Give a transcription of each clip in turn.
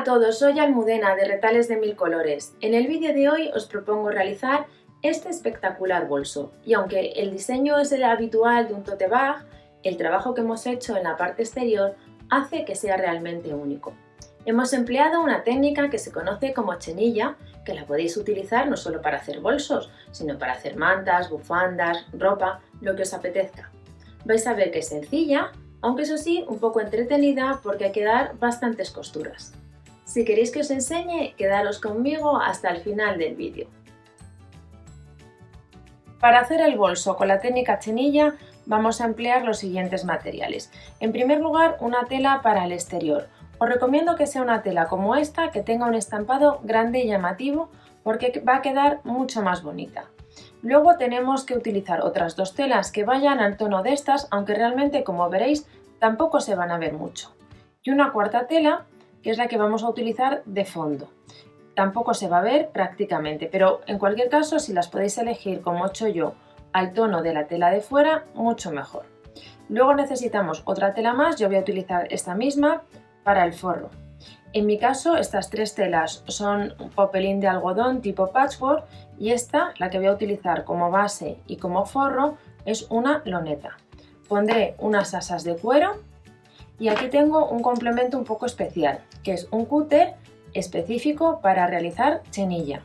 todos, soy Almudena de Retales de Mil Colores. En el vídeo de hoy os propongo realizar este espectacular bolso y aunque el diseño es el habitual de un tote bag, el trabajo que hemos hecho en la parte exterior hace que sea realmente único. Hemos empleado una técnica que se conoce como chenilla, que la podéis utilizar no solo para hacer bolsos, sino para hacer mantas, bufandas, ropa, lo que os apetezca. Vais a ver que es sencilla, aunque eso sí, un poco entretenida porque hay que dar bastantes costuras. Si queréis que os enseñe, quedaros conmigo hasta el final del vídeo. Para hacer el bolso con la técnica chenilla vamos a emplear los siguientes materiales. En primer lugar, una tela para el exterior. Os recomiendo que sea una tela como esta, que tenga un estampado grande y llamativo porque va a quedar mucho más bonita. Luego tenemos que utilizar otras dos telas que vayan al tono de estas, aunque realmente, como veréis, tampoco se van a ver mucho. Y una cuarta tela, que es la que vamos a utilizar de fondo. Tampoco se va a ver prácticamente, pero en cualquier caso, si las podéis elegir como he hecho yo, al tono de la tela de fuera, mucho mejor. Luego necesitamos otra tela más, yo voy a utilizar esta misma para el forro. En mi caso, estas tres telas son un popelín de algodón tipo patchwork y esta, la que voy a utilizar como base y como forro, es una loneta. Pondré unas asas de cuero y aquí tengo un complemento un poco especial, que es un cúter específico para realizar chenilla.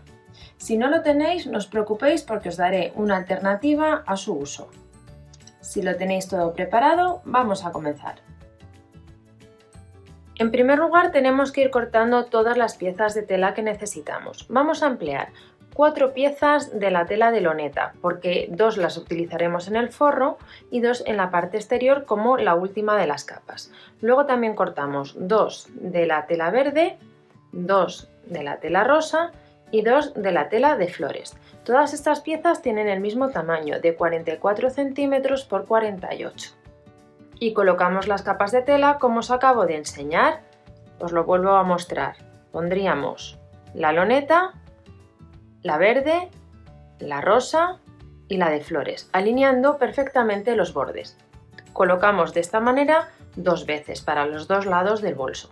Si no lo tenéis, no os preocupéis porque os daré una alternativa a su uso. Si lo tenéis todo preparado, vamos a comenzar. En primer lugar, tenemos que ir cortando todas las piezas de tela que necesitamos. Vamos a emplear 4 piezas de la tela de loneta, porque 2 las utilizaremos en el forro y 2 en la parte exterior como la última de las capas. Luego también cortamos 2 de la tela verde, 2 de la tela rosa y 2 de la tela de flores. Todas estas piezas tienen el mismo tamaño, de 44 centímetros por 48. Y colocamos las capas de tela como os acabo de enseñar. Os lo vuelvo a mostrar. Pondríamos la loneta, la verde, la rosa y la de flores, alineando perfectamente los bordes. Colocamos de esta manera 2 veces para los 2 lados del bolso.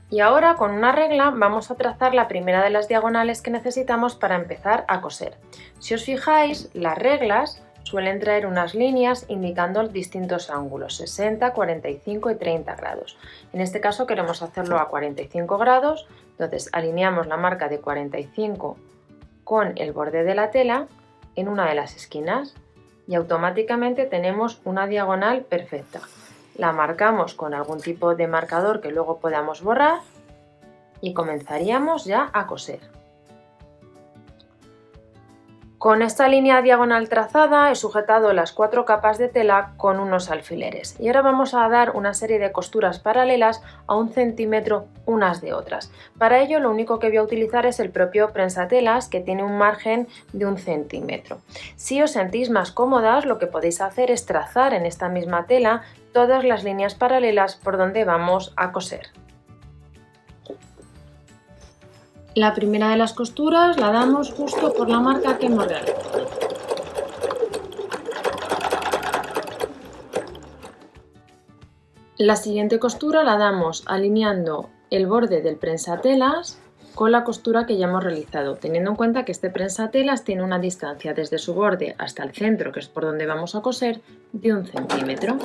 Y ahora con una regla vamos a trazar la primera de las diagonales que necesitamos para empezar a coser. Si os fijáis, las reglas suelen traer unas líneas indicando distintos ángulos, 60, 45 y 30 grados. En este caso queremos hacerlo a 45 grados, entonces alineamos la marca de 45 con el borde de la tela en una de las esquinas y automáticamente tenemos una diagonal perfecta. La marcamos con algún tipo de marcador que luego podamos borrar y comenzaríamos ya a coser. Con esta línea diagonal trazada he sujetado las 4 capas de tela con unos alfileres y ahora vamos a dar una serie de costuras paralelas a 1 centímetro unas de otras. Para ello lo único que voy a utilizar es el propio prensatelas, que tiene un margen de 1 centímetro. Si os sentís más cómodas, lo que podéis hacer es trazar en esta misma tela todas las líneas paralelas por donde vamos a coser. La primera de las costuras la damos justo por la marca que hemos realizado. La siguiente costura la damos alineando el borde del prensatelas con la costura que ya hemos realizado, teniendo en cuenta que este prensatelas tiene una distancia desde su borde hasta el centro, que es por donde vamos a coser, de 1 centímetro.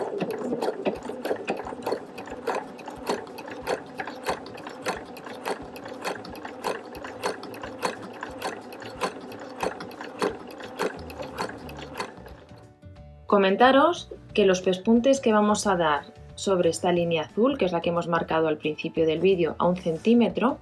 Comentaros que los pespuntes que vamos a dar sobre esta línea azul, que es la que hemos marcado al principio del vídeo, a 1 centímetro,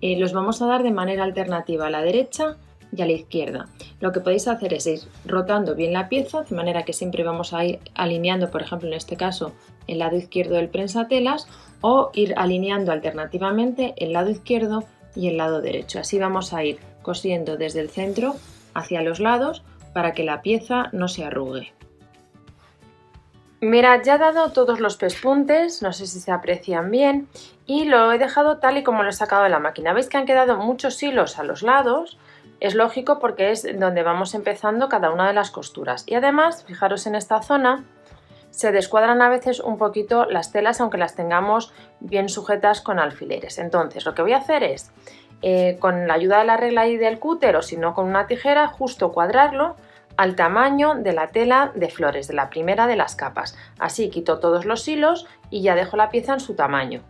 los vamos a dar de manera alternativa a la derecha y a la izquierda. Lo que podéis hacer es ir rotando bien la pieza, de manera que siempre vamos a ir alineando, por ejemplo en este caso, el lado izquierdo del prensatelas, o ir alineando alternativamente el lado izquierdo y el lado derecho. Así vamos a ir cosiendo desde el centro hacia los lados para que la pieza no se arrugue. Mirad, ya he dado todos los pespuntes, no sé si se aprecian bien, y lo he dejado tal y como lo he sacado de la máquina. Veis que han quedado muchos hilos a los lados, es lógico porque es donde vamos empezando cada una de las costuras. Y además, fijaros en esta zona, se descuadran a veces un poquito las telas aunque las tengamos bien sujetas con alfileres. Entonces lo que voy a hacer es, con la ayuda de la regla y del cúter o si no con una tijera, justo cuadrarlo al tamaño de la tela de flores, de la primera de las capas. Así quito todos los hilos y ya dejo la pieza en su tamaño.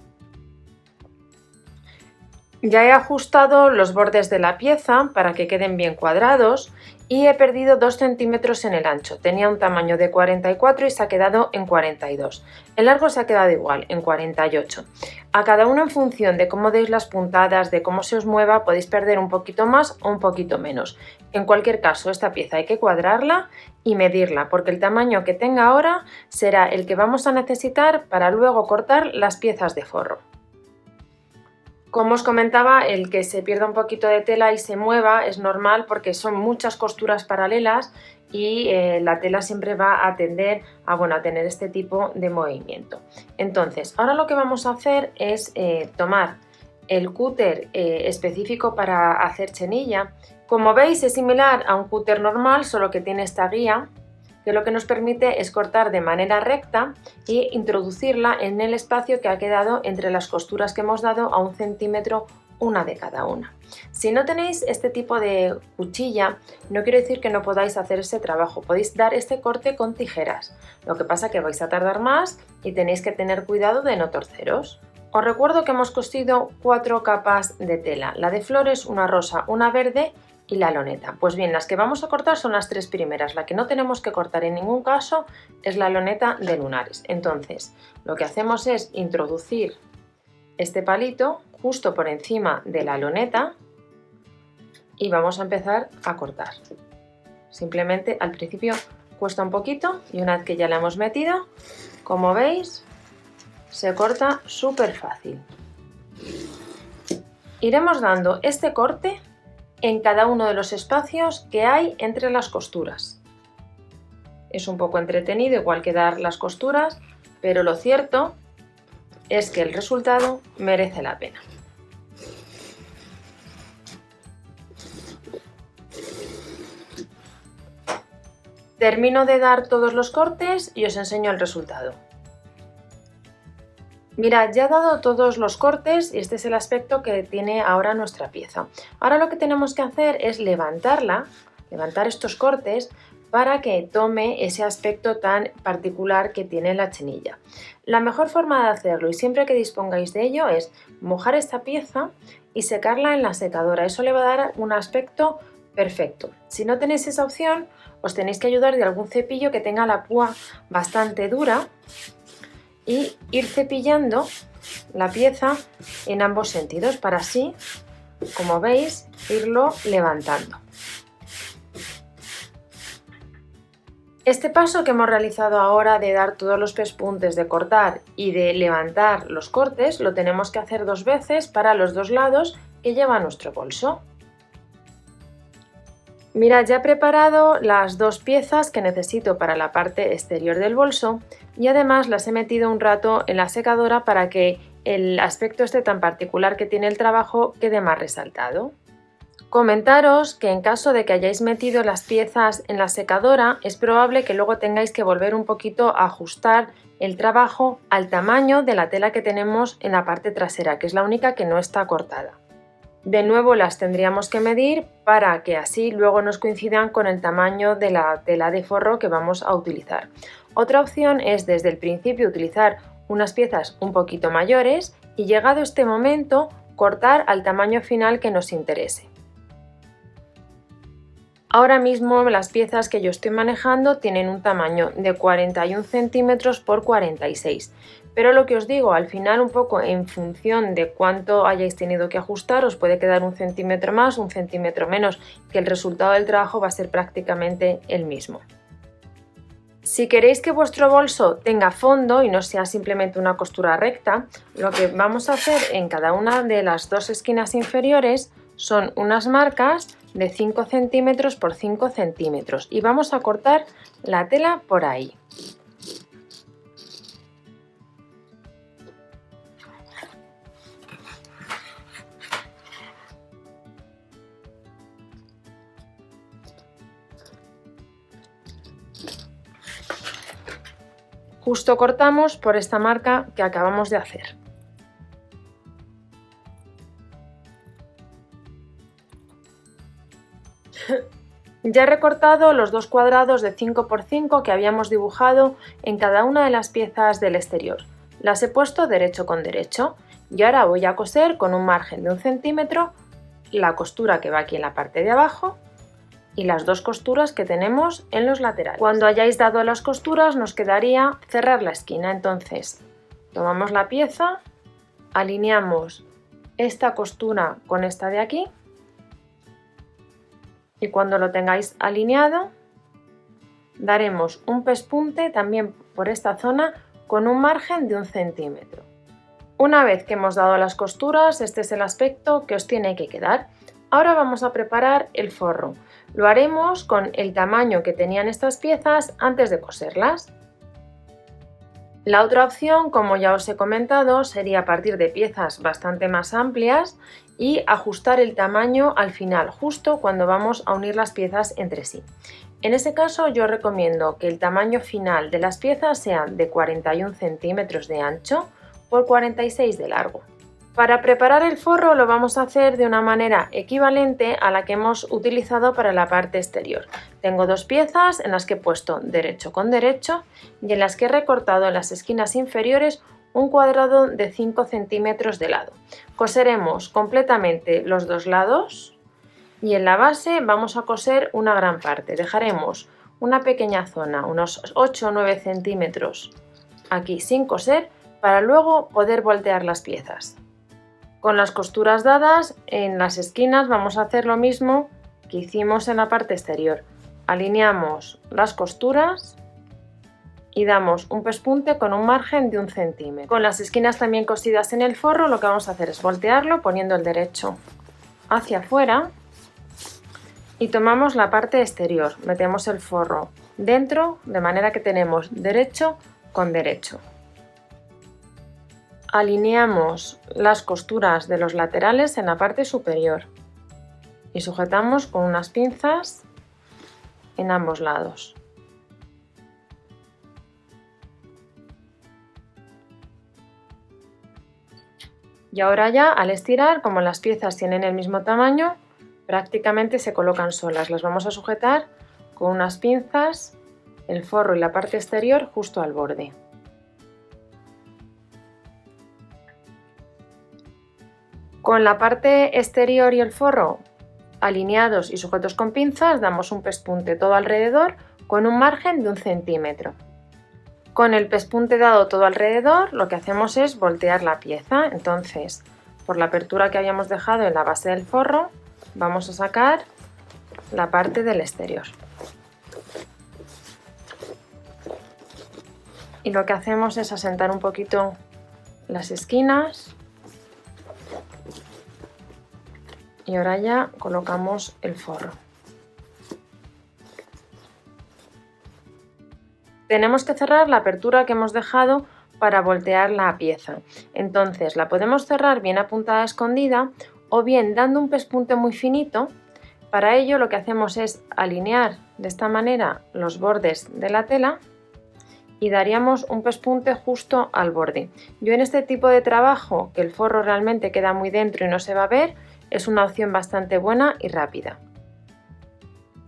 Ya he ajustado los bordes de la pieza para que queden bien cuadrados y he perdido 2 centímetros en el ancho. Tenía un tamaño de 44 y se ha quedado en 42. El largo se ha quedado igual, en 48. A cada uno en función de cómo deis las puntadas, de cómo se os mueva, podéis perder un poquito más o un poquito menos. En cualquier caso, esta pieza hay que cuadrarla y medirla, porque el tamaño que tenga ahora será el que vamos a necesitar para luego cortar las piezas de forro. Como os comentaba, el que se pierda un poquito de tela y se mueva es normal porque son muchas costuras paralelas y la tela siempre va a tender a tener este tipo de movimiento. Entonces, ahora lo que vamos a hacer es tomar el cúter específico para hacer chenilla. Como veis, es similar a un cúter normal, solo que tiene esta guía, que lo que nos permite es cortar de manera recta e introducirla en el espacio que ha quedado entre las costuras que hemos dado a 1 centímetro una de cada una. Si no tenéis este tipo de cuchilla, no quiere decir que no podáis hacer ese trabajo, podéis dar este corte con tijeras, lo que pasa que vais a tardar más y tenéis que tener cuidado de no torceros. Os recuerdo que hemos cosido 4 capas de tela, la de flores, una rosa, una verde y la loneta. Pues bien, las que vamos a cortar son las 3 primeras. La que no tenemos que cortar en ningún caso es la loneta de lunares. Entonces, lo que hacemos es introducir este palito justo por encima de la loneta y vamos a empezar a cortar. Simplemente al principio cuesta un poquito y una vez que ya la hemos metido, como veis, se corta súper fácil. Iremos dando este corte en cada uno de los espacios que hay entre las costuras. Es un poco entretenido igual que dar las costuras, pero lo cierto es que el resultado merece la pena. Termino de dar todos los cortes y os enseño el resultado. Mirad, ya he dado todos los cortes y este es el aspecto que tiene ahora nuestra pieza. Ahora lo que tenemos que hacer es levantar estos cortes para que tome ese aspecto tan particular que tiene la chenilla. La mejor forma de hacerlo, y siempre que dispongáis de ello, es mojar esta pieza y secarla en la secadora. Eso le va a dar un aspecto perfecto. Si no tenéis esa opción, os tenéis que ayudar de algún cepillo que tenga la púa bastante dura y ir cepillando la pieza en ambos sentidos para así, como veis, irlo levantando. Este paso que hemos realizado ahora de dar todos los pespuntes, de cortar y de levantar los cortes, lo tenemos que hacer 2 veces para los 2 lados que lleva nuestro bolso. Mirad, ya he preparado las 2 piezas que necesito para la parte exterior del bolso y además las he metido un rato en la secadora para que el aspecto este tan particular que tiene el trabajo quede más resaltado. Comentaros que en caso de que hayáis metido las piezas en la secadora es probable que luego tengáis que volver un poquito a ajustar el trabajo al tamaño de la tela que tenemos en la parte trasera, que es la única que no está cortada. De nuevo las tendríamos que medir para que así luego nos coincidan con el tamaño de la tela de forro que vamos a utilizar. Otra opción es desde el principio utilizar unas piezas un poquito mayores y llegado este momento cortar al tamaño final que nos interese. Ahora mismo las piezas que yo estoy manejando tienen un tamaño de 41 centímetros por 46. Pero lo que os digo, al final un poco en función de cuánto hayáis tenido que ajustar, os puede quedar 1 centímetro más, 1 centímetro menos, que el resultado del trabajo va a ser prácticamente el mismo. Si queréis que vuestro bolso tenga fondo y no sea simplemente una costura recta, lo que vamos a hacer en cada una de las 2 esquinas inferiores son unas marcas de 5 centímetros por 5 centímetros y vamos a cortar la tela por ahí. Justo cortamos por esta marca que acabamos de hacer. Ya he recortado los dos cuadrados de 5 por 5 que habíamos dibujado en cada una de las piezas del exterior. Las he puesto derecho con derecho y ahora voy a coser con un margen de 1 centímetro la costura que va aquí en la parte de abajo y las dos costuras que tenemos en los laterales. Cuando hayáis dado las costuras nos quedaría cerrar la esquina, entonces tomamos la pieza, alineamos esta costura con esta de aquí y cuando lo tengáis alineado daremos un pespunte también por esta zona con un margen de 1 centímetro. Una vez que hemos dado las costuras, este es el aspecto que os tiene que quedar. Ahora vamos a preparar el forro. Lo haremos con el tamaño que tenían estas piezas antes de coserlas. La otra opción, como ya os he comentado, sería partir de piezas bastante más amplias y ajustar el tamaño al final, justo cuando vamos a unir las piezas entre sí. En ese caso yo recomiendo que el tamaño final de las piezas sean de 41 centímetros de ancho por 46 de largo. Para preparar el forro lo vamos a hacer de una manera equivalente a la que hemos utilizado para la parte exterior. Tengo dos piezas en las que he puesto derecho con derecho y en las que he recortado en las esquinas inferiores un cuadrado de 5 centímetros de lado. Coseremos completamente los dos lados y en la base vamos a coser una gran parte. Dejaremos una pequeña zona, unos 8 o 9 centímetros aquí sin coser, para luego poder voltear las piezas. Con las costuras dadas, en las esquinas vamos a hacer lo mismo que hicimos en la parte exterior. Alineamos las costuras y damos un pespunte con un margen de 1 centímetro. Con las esquinas también cosidas en el forro, lo que vamos a hacer es voltearlo poniendo el derecho hacia afuera y tomamos la parte exterior. Metemos el forro dentro de manera que tenemos derecho con derecho. Alineamos las costuras de los laterales en la parte superior y sujetamos con unas pinzas en ambos lados. Y ahora ya al estirar, como las piezas tienen el mismo tamaño, prácticamente se colocan solas. Las vamos a sujetar con unas pinzas, el forro y la parte exterior justo al borde. Con la parte exterior y el forro alineados y sujetos con pinzas, damos un pespunte todo alrededor con un margen de 1 centímetro. Con el pespunte dado todo alrededor, lo que hacemos es voltear la pieza. Entonces, por la apertura que habíamos dejado en la base del forro, vamos a sacar la parte del exterior. Y lo que hacemos es asentar un poquito las esquinas. Y ahora ya colocamos el forro. Tenemos que cerrar la apertura que hemos dejado para voltear la pieza. Entonces la podemos cerrar bien apuntada escondida o bien dando un pespunte muy finito. Para ello lo que hacemos es alinear de esta manera los bordes de la tela y daríamos un pespunte justo al borde. Yo en este tipo de trabajo, que el forro realmente queda muy dentro y no se va a ver, es una opción bastante buena y rápida.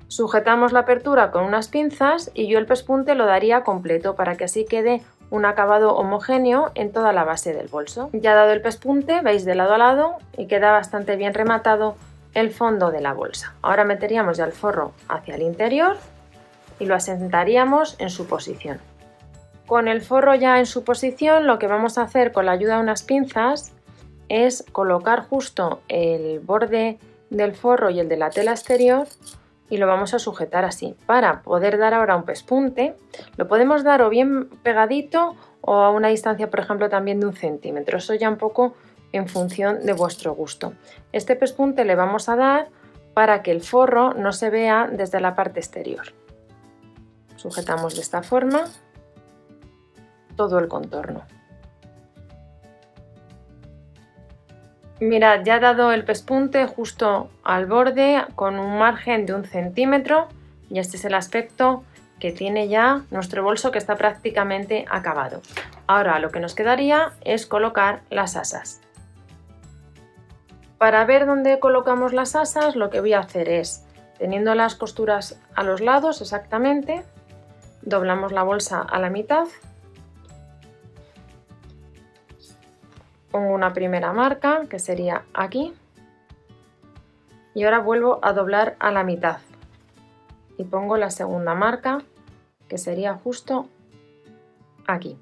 Sujetamos la apertura con unas pinzas y yo el pespunte lo daría completo para que así quede un acabado homogéneo en toda la base del bolso. Ya dado el pespunte, veis de lado a lado y queda bastante bien rematado el fondo de la bolsa. Ahora meteríamos ya el forro hacia el interior y lo asentaríamos en su posición. Con el forro ya en su posición, lo que vamos a hacer con la ayuda de unas pinzas es colocar justo el borde del forro y el de la tela exterior y lo vamos a sujetar así. Para poder dar ahora un pespunte, lo podemos dar o bien pegadito o a una distancia, por ejemplo, también de 1 centímetro. Eso ya un poco en función de vuestro gusto. Este pespunte le vamos a dar para que el forro no se vea desde la parte exterior. Sujetamos de esta forma todo el contorno. Mirad, ya he dado el pespunte justo al borde con un margen de 1 centímetro y este es el aspecto que tiene ya nuestro bolso, que está prácticamente acabado. Ahora lo que nos quedaría es colocar las asas. Para ver dónde colocamos las asas, lo que voy a hacer es, teniendo las costuras a los lados exactamente, doblamos la bolsa a la mitad, pongo una primera marca, que sería aquí, y ahora vuelvo a doblar a la mitad y pongo la segunda marca, que sería justo aquí.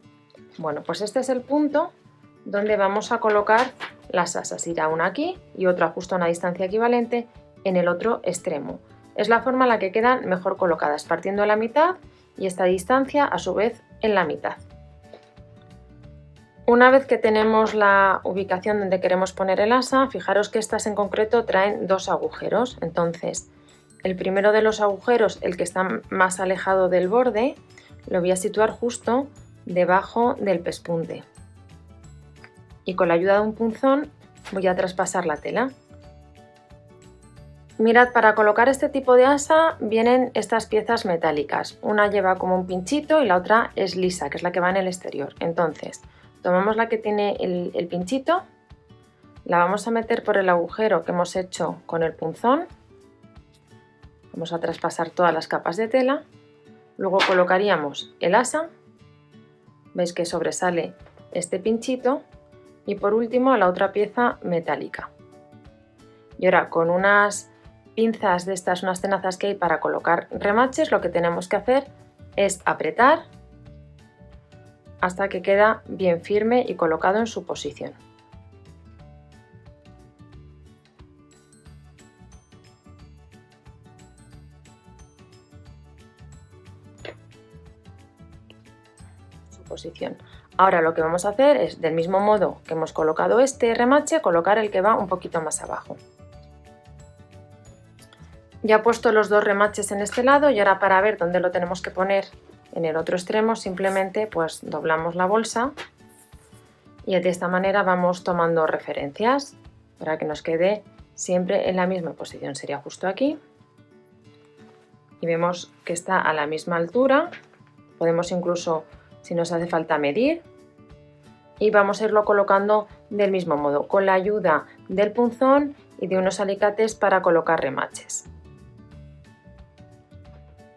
Bueno, pues este es el punto donde vamos a colocar las asas. Irá una aquí y otra justo a una distancia equivalente en el otro extremo. Es la forma en la que quedan mejor colocadas, partiendo a la mitad y esta distancia a su vez en la mitad. Una vez que tenemos la ubicación donde queremos poner el asa, fijaros que estas en concreto traen dos agujeros. Entonces, el primero de los agujeros, el que está más alejado del borde, lo voy a situar justo debajo del pespunte. Y con la ayuda de un punzón voy a traspasar la tela. Mirad, para colocar este tipo de asa vienen estas piezas metálicas. Una lleva como un pinchito y la otra es lisa, que es la que va en el exterior. Entonces, tomamos la que tiene el pinchito, la vamos a meter por el agujero que hemos hecho con el punzón. Vamos a traspasar todas las capas de tela. Luego colocaríamos el asa. Veis que sobresale este pinchito. Y por último la otra pieza metálica. Y ahora con unas pinzas de estas, unas tenazas que hay para colocar remaches, lo que tenemos que hacer es apretar hasta que queda bien firme y colocado en su posición. Ahora lo que vamos a hacer es, del mismo modo que hemos colocado este remache, colocar el que va un poquito más abajo. Ya he puesto los dos remaches en este lado y ahora, para ver dónde lo tenemos que poner en el otro extremo, simplemente pues doblamos la bolsa y de esta manera vamos tomando referencias para que nos quede siempre en la misma posición. Sería justo aquí y vemos que está a la misma altura. Podemos incluso, si nos hace falta, medir, y vamos a irlo colocando del mismo modo, con la ayuda del punzón y de unos alicates para colocar remaches.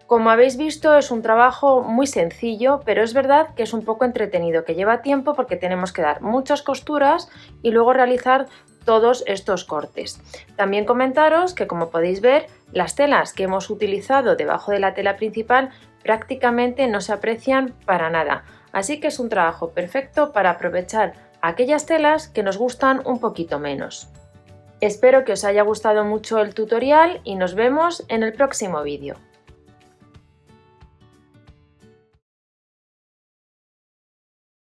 Como habéis visto, es un trabajo muy sencillo, pero es verdad que es un poco entretenido, que lleva tiempo porque tenemos que dar muchas costuras y luego realizar todos estos cortes. También comentaros que, como podéis ver, las telas que hemos utilizado debajo de la tela principal prácticamente no se aprecian para nada, así que es un trabajo perfecto para aprovechar aquellas telas que nos gustan un poquito menos. Espero que os haya gustado mucho el tutorial y nos vemos en el próximo vídeo.